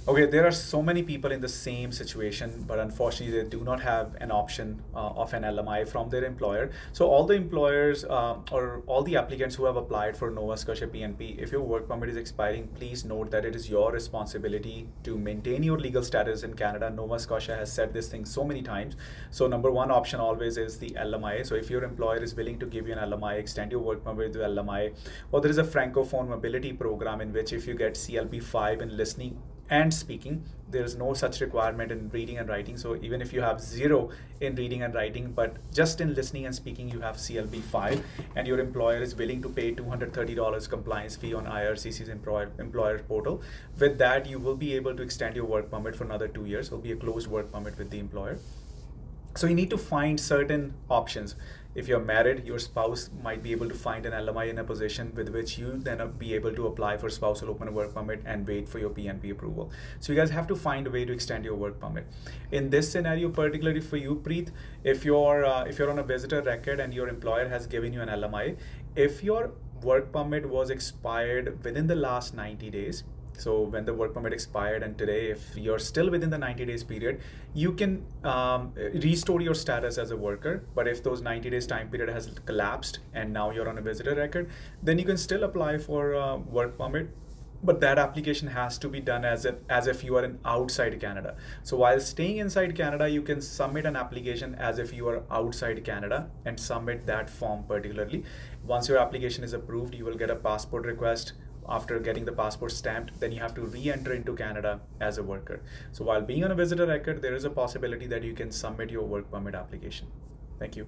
Okay, there are so many people in the same situation, but unfortunately, they do not have an option of an LMI from their employer. So, all the employers or all the applicants who have applied for Nova Scotia PNP, if your work permit is expiring, please note that it is your responsibility to maintain your legal status in Canada. Nova Scotia has said this thing so many times. So, number one option always is the LMI. So, if your employer is willing to give you an LMI, extend your work permit with LMI, or there is a Francophone mobility program in which if you get CLB 5 in listening and speaking, there is no such requirement in reading and writing. So even if you have 0 in reading and writing, but just in listening and speaking you have CLB 5, and your employer is willing to pay $230 compliance fee on IRCC's employer portal, with that you will be able to extend your work permit for another 2 years. It will be a closed work permit with the employer. So you need to find certain options. If you're married, your spouse might be able to find an LMI in a position with which you then be able to apply for spousal open work permit and wait for your PNP approval. So you guys have to find a way to extend your work permit. In this scenario, particularly for you, Preet, if you're on a visitor record and your employer has given you an LMI, if your work permit was expired within the last 90 days, so when the work permit expired and today, if you're still within the 90 days period, you can restore your status as a worker. But if those 90 days time period has collapsed and now you're on a visitor record, then you can still apply for work permit. But that application has to be done as if you are in outside Canada. So while staying inside Canada, you can submit an application as if you are outside Canada and submit that form particularly. Once your application is approved, you will get a passport request. After getting the passport stamped, then you have to re-enter into Canada as a worker. So while being on a visitor record, there is a possibility that you can submit your work permit application. Thank you.